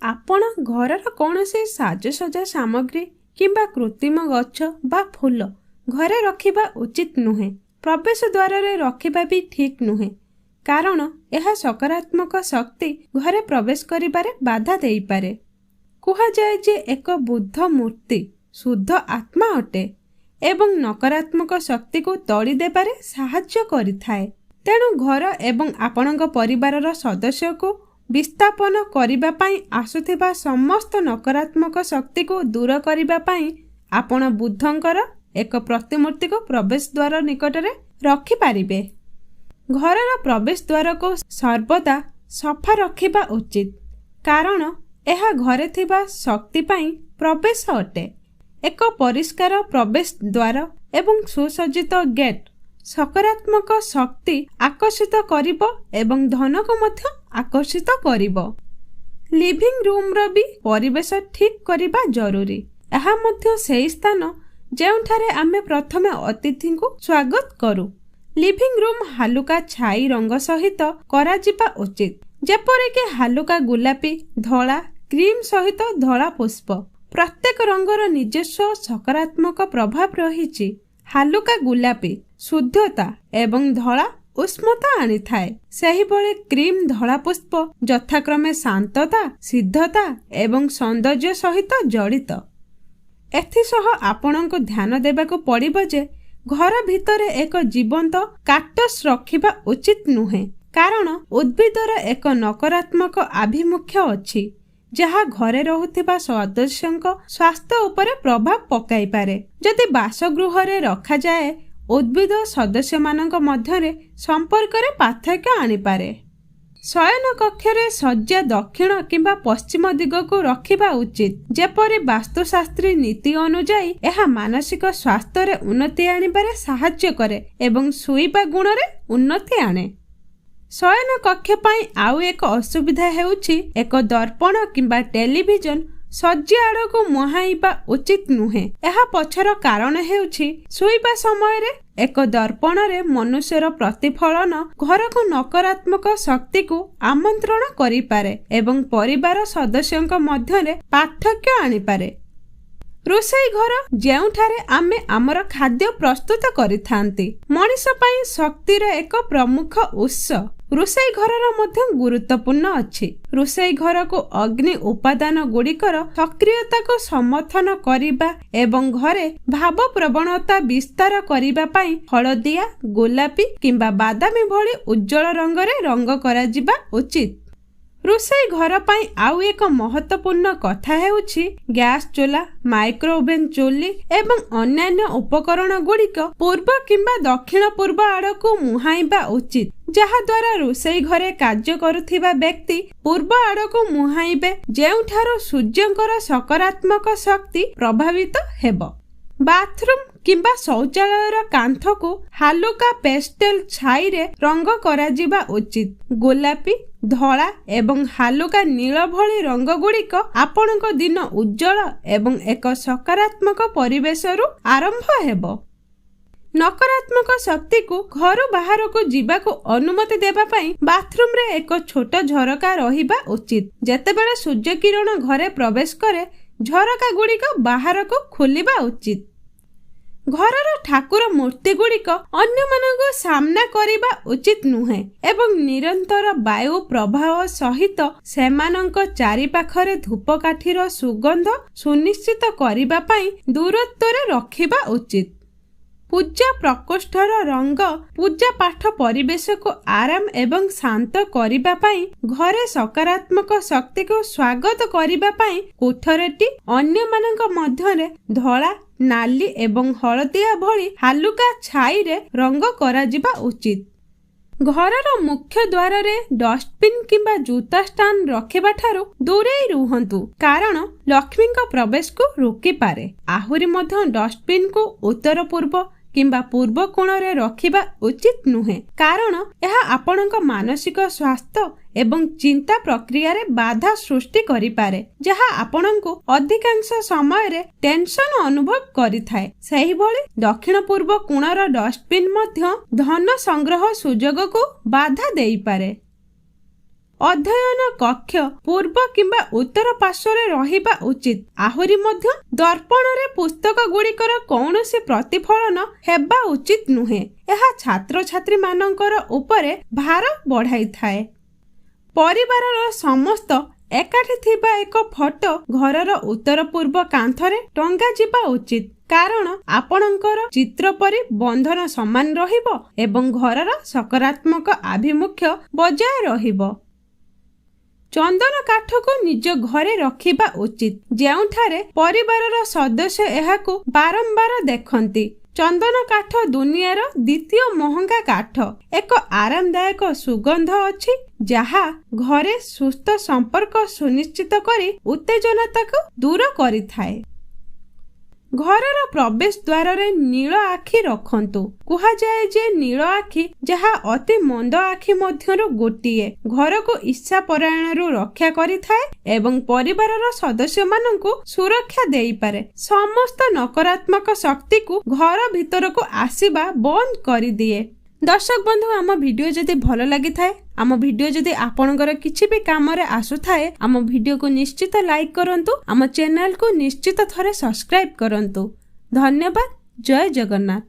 ଆପଣ ଘରର କୌଣସି ସାଜସଜ୍ଜା ସାମଗ୍ରୀ କିମ୍ବା କୃତ୍ରିମ ଗଛ ବା ଫୁଲ ଘରେ ରଖିବା ଉଚିତ ନୁହେଁ। ପ୍ରବେଶ ଦ୍ୱାରରେ ରଖିବା ବି ଠିକ୍ ନୁହେଁ, କାରଣ ଏହା ସକାରାତ୍ମକ ଶକ୍ତି ଘରେ ପ୍ରବେଶ କରିବାରେ ବାଧା ଦେଇପାରେ। କୁହାଯାଏ ଯେ ଏକ ବୁଦ୍ଧ ମୂର୍ତ୍ତି ଶୁଦ୍ଧ ଆତ୍ମା ଅଟେ ଏବଂ ନକାରାତ୍ମକ ଶକ୍ତିକୁ ତଡ଼ି ଦେବାରେ ସାହାଯ୍ୟ କରିଥାଏ। ତେଣୁ ଘର ଏବଂ ଆପଣଙ୍କ ପରିବାରର ସଦସ୍ୟକୁ ବିସ୍ଥାପନ କରିବା ପାଇଁ ଆସୁଥିବା ସମସ୍ତ ନକାରାତ୍ମକ ଶକ୍ତିକୁ ଦୂର କରିବା ପାଇଁ ଆପଣ ବୁଦ୍ଧଙ୍କର ଏକ ପ୍ରତିମୂର୍ତ୍ତିକୁ ପ୍ରବେଶ ଦ୍ୱାର ନିକଟରେ ରଖିପାରିବେ। ଘରର ପ୍ରବେଶ ଦ୍ୱାରକୁ ସର୍ବଦା ସଫା ରଖିବା ଉଚିତ, କାରଣ ଏହା ଘରେ ଥିବା ଶକ୍ତି ପାଇଁ ପ୍ରବେଶ ଅଟେ। ଏକ ପରିଷ୍କାର ପ୍ରବେଶ ଦ୍ୱାର ଏବଂ ସୁସଜ୍ଜିତ ଗେଟ୍ ସକାରାତ୍ମକ ଶକ୍ତି ଆକର୍ଷିତ କରିବ ଏବଂ ଧନକୁ ମଧ୍ୟ ଆକର୍ଷିତ କରିବ। ଲିଭିଂ ରୁମ୍ର ବି ପରିବେଶ ଠିକ୍ କରିବା ଜରୁରୀ। ଏହା ମଧ୍ୟ ସେହି ସ୍ଥାନ ଯେଉଁଠାରେ ଆମେ ପ୍ରଥମେ ଅତିଥିଙ୍କୁ ସ୍ୱାଗତ କରୁ। ଲିଭିଂ ରୁମ୍ ହାଲୁକା ଛାଇ ରଙ୍ଗ ସହିତ କରାଯିବା ଉଚିତ, ଯେପରିକି ହାଲୁକା ଗୋଲାପୀ, ଧଳା, କ୍ରିମ୍ ସହିତ ଧଳା ପୁଷ୍ପ। ପ୍ରତ୍ୟେକ ରଙ୍ଗର ନିଜସ୍ୱ ସକାରାତ୍ମକ ପ୍ରଭାବ ରହିଛି। ହାଲୁକା ଗୋଲାପୀ ଶୁଦ୍ଧତା ଏବଂ ଧଳା ଉଷ୍ମତା ଆଣିଥାଏ। ସେହିଭଳି କ୍ରିମ୍ ଧଳା ପୁଷ୍ପ ଯଥାକ୍ରମେ ଶାନ୍ତତା, ସିଦ୍ଧତା ଏବଂ ସୌନ୍ଦର୍ଯ୍ୟ ସହିତ ଜଡ଼ିତ। ଏଥିସହ ଆପଣଙ୍କୁ ଧ୍ୟାନ ଦେବାକୁ ପଡ଼ିବ ଯେ ଘର ଭିତରେ ଏକ ଜୀବନ୍ତ କାକ୍ଟସ୍ ରଖିବା ଉଚିତ ନୁହେଁ, କାରଣ ଉଦ୍ଭିଦର ଏକ ନକାରାତ୍ମକ ଆଭିମୁଖ୍ୟ ଅଛି ଯାହା ଘରେ ରହୁଥିବା ସଦସ୍ୟଙ୍କ ସ୍ୱାସ୍ଥ୍ୟ ଉପରେ ପ୍ରଭାବ ପକାଇପାରେ। ଯଦି ବାସଗୃହରେ ରଖାଯାଏ, ଉଦ୍ଭିଦ ସଦସ୍ୟମାନଙ୍କ ମଧ୍ୟରେ ସମ୍ପର୍କରେ ପାର୍ଥକ୍ୟ ଆଣିପାରେ। ଶୟନ କକ୍ଷରେ ଶଯ୍ୟା ଦକ୍ଷିଣ କିମ୍ବା ପଶ୍ଚିମ ଦିଗକୁ ରଖିବା ଉଚିତ, ଯେପରି ବାସ୍ତୁଶାସ୍ତ୍ରୀ ନୀତି ଅନୁଯାୟୀ ଏହା ମାନସିକ ସ୍ୱାସ୍ଥ୍ୟରେ ଉନ୍ନତି ଆଣିବାରେ ସାହାଯ୍ୟ କରେ ଏବଂ ଶୋଇବା ଗୁଣରେ ଉନ୍ନତି ଆଣେ। ଶୟନ କକ୍ଷ ପାଇଁ ଆଉ ଏକ ଅସୁବିଧା ହେଉଛି ଏକ ଦର୍ପଣ କିମ୍ବା ଟେଲିଭିଜନ ଶଯ୍ୟା ଆଡ଼କୁ ମୁହାଁଇବା ଉଚିତ ନୁହେଁ। ଏହା ପଛର କାରଣ ହେଉଛି ଶୋଇବା ସମୟରେ ଏକ ଦର୍ପଣରେ ମନୁଷ୍ୟର ପ୍ରତିଫଳନ ଘରକୁ ନକାରାତ୍ମକ ଶକ୍ତିକୁ ଆମନ୍ତ୍ରଣ କରିପାରେ ଏବଂ ପରିବାର ସଦସ୍ୟଙ୍କ ମଧ୍ୟରେ ପାର୍ଥକ୍ୟ ଆଣିପାରେ। ରୋଷେଇ ଘର ଯେଉଁଠାରେ ଆମେ ଆମର ଖାଦ୍ୟ ପ୍ରସ୍ତୁତ କରିଥାନ୍ତି, ମଣିଷ ପାଇଁ ଶକ୍ତିର ଏକ ପ୍ରମୁଖ ଉତ୍ସ। ରୋଷେଇ ଘରର ମଧ୍ୟ ଗୁରୁତ୍ୱପୂର୍ଣ୍ଣ ଅଛି। ରୋଷେଇ ଘରକୁ ଅଗ୍ନି ଉପାଦାନ ଗୁଡ଼ିକର ସକ୍ରିୟତାକୁ ସମର୍ଥନ କରିବା ଏବଂ ଘରେ ଭାବ ପ୍ରବଣତା ବିସ୍ତାର କରିବା ପାଇଁ ହଳଦିଆ, ଗୋଲାପୀ କିମ୍ବା ବାଦାମୀ ଭଳି ଉଜ୍ଜଳ ରଙ୍ଗରେ ରଙ୍ଗ କରାଯିବା ଉଚିତ। ରୋଷେଇ ଘର ପାଇଁ ଆଉ ଏକ ମହତ୍ୱପୂର୍ଣ୍ଣ କଥା ହେଉଛି ଗ୍ୟାସ୍ ଚୁଲା, ମାଇକ୍ରୋଓଭେନ୍ ଚୁଲି ଏବଂ ଅନ୍ୟାନ୍ୟ ଉପକରଣ ଗୁଡ଼ିକ ପୂର୍ବ କିମ୍ବା ଦକ୍ଷିଣ ପୂର୍ବ ଆଡ଼କୁ ମୁହାଁଇବା ଉଚିତ, ଯାହାଦ୍ୱାରା ରୋଷେଇ ଘରେ କାର୍ଯ୍ୟ କରୁଥିବା ବ୍ୟକ୍ତି ପୂର୍ବ ଆଡ଼କୁ ମୁହାଁଇବେ, ଯେଉଁଠାରୁ ସୂର୍ଯ୍ୟଙ୍କର ସକାରାତ୍ମକ ଶକ୍ତି ପ୍ରଭାବିତ ହେବ। ବାଥରୁମ୍ କିମ୍ବା ଶୌଚାଳୟର କାନ୍ଥକୁ ହାଲୁକା ପେଷ୍ଟେଲ ଛାଇରେ ରଙ୍ଗ କରାଯିବା ଉଚିତ। ଗୋଲାପୀ, ଧଳା ଏବଂ ହାଲୁକା ନୀଳ ଭଳି ରଙ୍ଗ ଗୁଡ଼ିକ ଆପଣଙ୍କ ଦିନ ଉଜ୍ଜଳ ଏବଂ ଏକ ସକାରାତ୍ମକ ପରିବେଶରୁ ଆରମ୍ଭ ହେବ। ନକାରାତ୍ମକ ଶକ୍ତିକୁ ଘରୁ ବାହାରକୁ ଯିବାକୁ ଅନୁମତି ଦେବା ପାଇଁ ବାଥରୁମ୍ରେ ଏକ ଛୋଟ ଝରକା ରହିବା ଉଚିତ। ଯେତେବେଳେ ସୂର୍ଯ୍ୟ କିରଣ ଘରେ ପ୍ରବେଶ କରେ, ଝରକା ଗୁଡ଼ିକ ବାହାରକୁ ଖୋଲିବା ଉଚିତ। ଘରର ଠାକୁର ମୂର୍ତ୍ତି ଗୁଡ଼ିକ ଅନ୍ୟମାନଙ୍କୁ ସାମ୍ନା କରିବା ଉଚିତ ନୁହେଁ ଏବଂ ନିରନ୍ତର ବାୟୁ ପ୍ରବାହ ସହିତ ସେମାନଙ୍କ ଚାରିପାଖରେ ଧୂପକାଠିର ସୁଗନ୍ଧ ସୁନିଶ୍ଚିତ କରିବା ପାଇଁ ଦୂରତ୍ୱରେ ରଖିବା ଉଚିତ। ପୂଜା ପ୍ରକୋଷ୍ଠର ରଙ୍ଗ ପୂଜା ପାଠ ପରିବେଶକୁ ଆରାମ ଏବଂ ଶାନ୍ତ କରିବା ପାଇଁ ଘରେ ସକାରାତ୍ମକ ଶକ୍ତିକୁ ସ୍ୱାଗତ କରିବା ପାଇଁ କୋଠରୀଟି ଅନ୍ୟମାନଙ୍କ ମଧ୍ୟରେ ଧଳା, ନାଲି ଏବଂ ହଳଦିଆ ଭଳି ହାଲୁକା ଛାଇରେ ରଙ୍ଗ କରାଯିବା ଉଚିତ। ଘରର ମୁଖ୍ୟ ଦ୍ୱାରରେ ଡଷ୍ଟବିନ୍ କିମ୍ବା ଜୋତା ଷ୍ଟାଣ୍ଡ ରଖିବା ଠାରୁ ଦୂରେଇ ରୁହନ୍ତୁ, କାରଣ ଲକ୍ଷ୍ମୀଙ୍କ ପ୍ରବେଶକୁ ରୋକିପାରେ। ଆହୁରି ମଧ୍ୟ ଡଷ୍ଟବିନ୍କୁ ଉତ୍ତର ପୂର୍ବ କିମ୍ବା ପୂର୍ବ କୋଣରେ ରଖିବା ଉଚିତ ନୁହେଁ, କାରଣ ଏହା ଆପଣଙ୍କ ମାନସିକ ସ୍ୱାସ୍ଥ୍ୟ ଏବଂ ଚିନ୍ତା ପ୍ରକ୍ରିୟାରେ ବାଧା ସୃଷ୍ଟି କରିପାରେ, ଯାହା ଆପଣଙ୍କୁ ଅଧିକାଂଶ ସମୟରେ ଟେନସନ ଅନୁଭବ କରିଥାଏ। ସେହିଭଳି ଦକ୍ଷିଣ ପୂର୍ବ କୋଣର ଡଷ୍ଟବିନ୍ ମଧ୍ୟ ଧନ ସଂଗ୍ରହ ସୁଯୋଗକୁ ବାଧା ଦେଇପାରେ। ଅଧ୍ୟୟନ କକ୍ଷ ପୂର୍ବ କିମ୍ବା ଉତ୍ତର ପାର୍ଶ୍ୱରେ ରହିବା ଉଚିତ। ଆହୁରି ମଧ୍ୟ ଦର୍ପଣରେ ପୁସ୍ତକ ଗୁଡ଼ିକର କୌଣସି ପ୍ରତିଫଳନ ହେବା ଉଚିତ ନୁହେଁ। ଏହା ଛାତ୍ରଛାତ୍ରୀ ମାନଙ୍କର ଉପରେ ଭାର ବଢାଇଥାଏ। ପରିବାରର ସମସ୍ତ ଏକାଠି ଥିବା ଏକ ଫଟୋ ଘରର ଉତ୍ତର ପୂର୍ବ କାନ୍ଥରେ ଟଙ୍ଗା ଯିବା ଉଚିତ, କାରଣ ଆପଣଙ୍କର ଚିତ୍ର ପରି ବନ୍ଧନ ସମାନ ରହିବ ଏବଂ ଘରର ସକାରାତ୍ମକ ଆଭିମୁଖ୍ୟ ବଜାୟ ରହିବ। ଚନ୍ଦନ କାଠକୁ ନିଜ ଘରେ ରଖିବା ଉଚିତ, ଯେଉଁଠାରେ ପରିବାରର ସଦସ୍ୟ ଏହାକୁ ବାରମ୍ବାର ଦେଖନ୍ତି। ଚନ୍ଦନ କାଠ ଦୁନିଆର ଦ୍ୱିତୀୟ ମହଙ୍ଗା କାଠ। ଏକ ଆରାମଦାୟକ ସୁଗନ୍ଧ ଅଛି ଯାହା ଘରେ ସୁସ୍ଥ ସମ୍ପର୍କ ସୁନିଶ୍ଚିତ କରି ଉତ୍ତେଜନାକୁ ଦୂର କରିଥାଏ। ଘରର ପ୍ରବେଶ ଦ୍ୱାରରେ ନୀଳ ଆଖି ରଖନ୍ତୁ। କୁହାଯାଏ ଯେ ନୀଳ ଆଖି, ଯାହା ଅତି ମନ୍ଦ ଆଖି ମଧ୍ୟରୁ ଗୋଟିଏ, ଘରକୁ ଈର୍ଷାପରାୟଣରୁ ରକ୍ଷା କରିଥାଏ ଏବଂ ପରିବାରର ସଦସ୍ୟମାନଙ୍କୁ ସୁରକ୍ଷା ଦେଇପାରେ। ସମସ୍ତ ନକାରାତ୍ମକ ଶକ୍ତିକୁ ଘର ଭିତରକୁ ଆସିବା ବନ୍ଦ କରିଦିଏ। ଦର୍ଶକ ବନ୍ଧୁ, ଆମ ଭିଡିଓ ଯଦି ଭଲ ଲାଗିଥାଏ, ଆମ ଭିଡିଓ ଯଦି ଆପଣଙ୍କର କିଛି ବି କାମରେ ଆସୁଥାଏ, ଆମ ଭିଡିଓକୁ ନିଶ୍ଚିତ ଲାଇକ୍ କରନ୍ତୁ। ଆମ ଚ୍ୟାନେଲକୁ ନିଶ୍ଚିତ ଥରେ ସବସ୍କ୍ରାଇବ କରନ୍ତୁ। ଧନ୍ୟବାଦ। ଜୟ ଜଗନ୍ନାଥ।